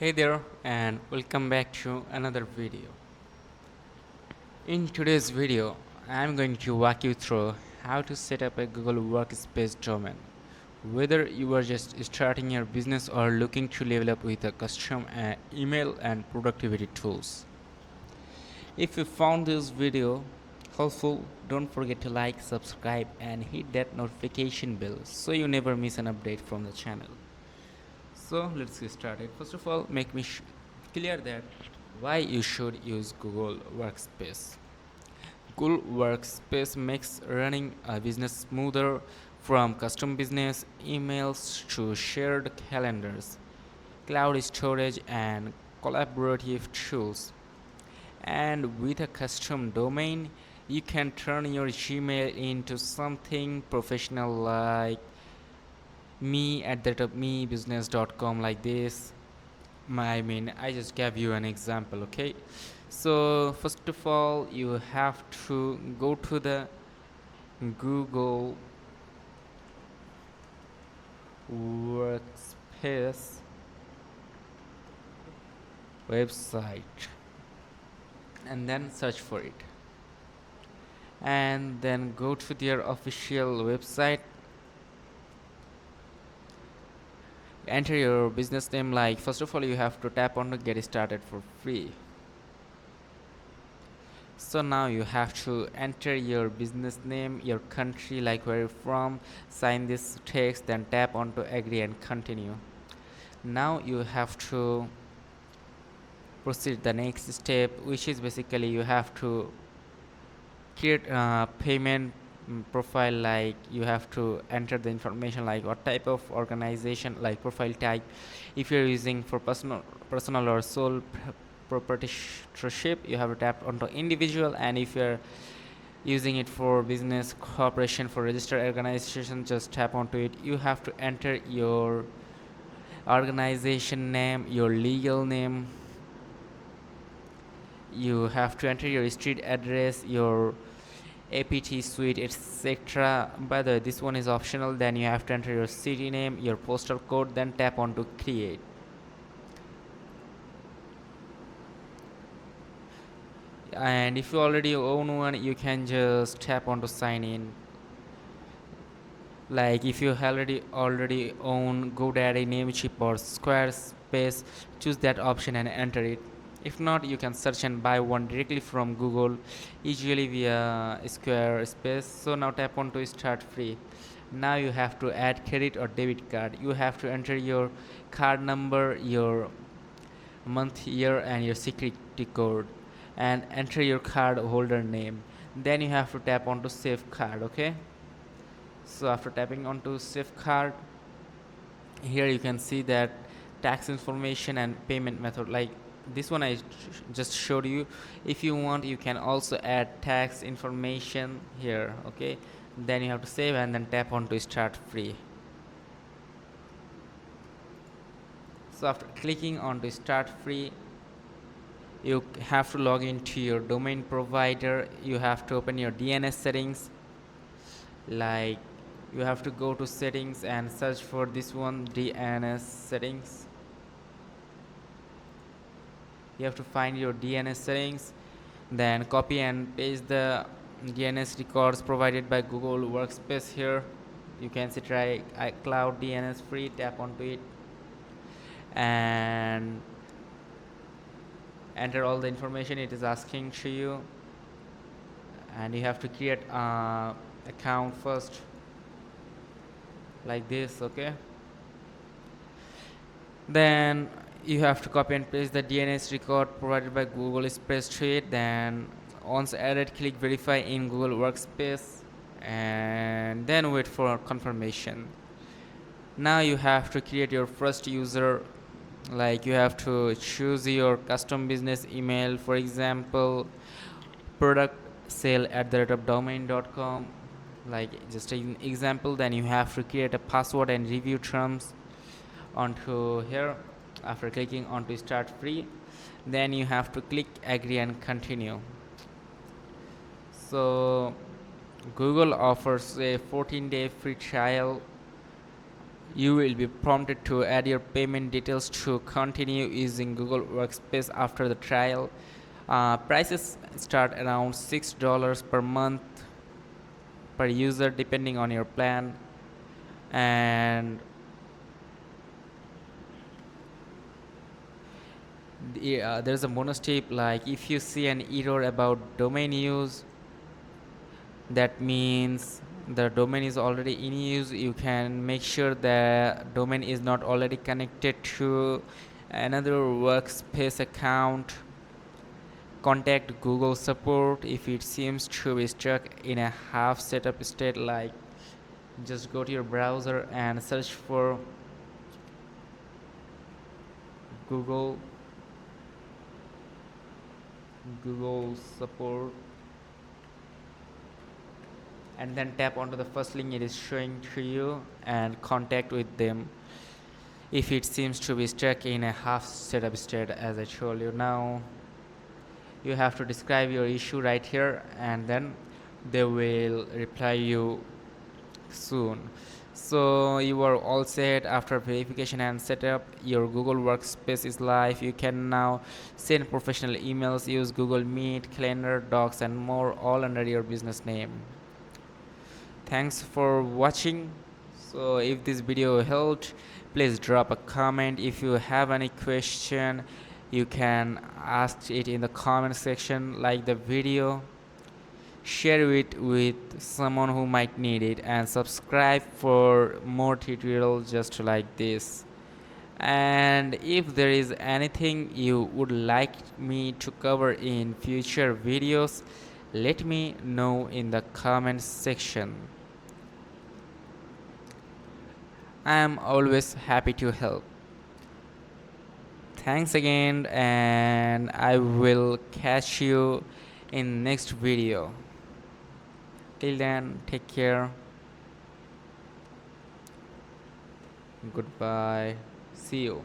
Hey there, and welcome back to another video. In today's video, I'm going to walk you through how to set up a Google Workspace domain. Whether you are just starting your business or looking to level up with a custom email and productivity tools. If you found this video helpful, don't forget to like, subscribe, and hit that notification bell so you never miss an update from the channel. So let's get started. First of all, make me clear that why you should use Google Workspace. Google Workspace makes running a business smoother, from custom business emails to shared calendars, cloud storage, and collaborative tools. And with a custom domain, you can turn your Gmail into something professional like me at the top mebusiness.com, like this. I just gave you an example, okay? So first of all, you have to go to the Google Workspace website and then search for it, and then go to their official website. Enter your business name. Like, first of all, you have to tap on to get started for free. So now you have to enter your business name, your country, like where you're from, sign this text, then tap on to agree and continue. Now you have to proceed the next step, which is basically you have to create a payment profile. Like, you have to enter the information like what type of organization, like profile type, if you're using for personal or sole proprietorship, you have to tap onto individual, and if you're using it for business corporation, for registered organization, just tap onto it. You have to enter your organization name, your legal name, you have to enter your street address, your APT suite, etc. By the way, this one is optional. Then you have to enter your city name, your postal code, then tap on to create. And if you already own one, you can just tap on to sign in. Like, if you already own GoDaddy, Namecheap, or Squarespace, choose that option and enter it. If not, you can search and buy one directly from Google, usually via Squarespace. So now tap on to start free. Now you have to add credit or debit card. You have to enter your card number, your month, year, and your security code, and enter your card holder name. Then you have to tap on to save card, okay? So after tapping onto save card, here you can see that tax information and payment method. Like, this one I just showed you. If you want, you can also add tax information here, okay? Then you have to save and then tap on to start free. So after clicking on to start free, you have to log into your domain provider. You have to open your DNS settings. Like, you have to go to settings and search for this one, DNS settings. You have to find your DNS settings, then copy and paste the DNS records provided by Google Workspace here. You can see try iCloud DNS free, tap onto it and enter all the information it is asking to you, and you have to create a account first, like this, okay? Then you have to copy and paste the DNS record provided by Google spreadsheet. Then once added, click verify in Google Workspace and then wait for confirmation. Now you have to create your first user. Like, you have to choose your custom business email, for example product sale at the rate of domain.com, like just an example. Then you have to create a password and review terms onto here. After clicking onto start free, then you have to click agree and continue. So Google offers a 14-day free trial You will be prompted to add your payment details to continue using Google Workspace after the trial. Prices start around $6 per month per user depending on your plan, and there's a bonus tip, like if you see an error about domain use, that means the domain is already in use. You can make sure the domain is not already connected to another Workspace account. Contact Google support if it seems to be stuck in a half setup state. Like, just go to your browser and search for Google support, and then tap onto the first link it is showing to you and contact with them if it seems to be stuck in a half setup state. As I told you, now you have to describe your issue right here, and then they will reply you soon. So you are all set. After verification and setup, your Google Workspace is live. You can now send professional emails, use Google Meet, Calendar, Docs, and more, all under your business name. Thanks for watching. So if this video helped, please drop a comment. If you have any question, you can ask it in the comment section. Like the video, share it with someone who might need it, and subscribe for more tutorials just like this. And if there is anything you would like me to cover in future videos, let me know in the comment section. I am always happy to help. Thanks again, and I will catch you in next video. Till then, take care. Goodbye. See you.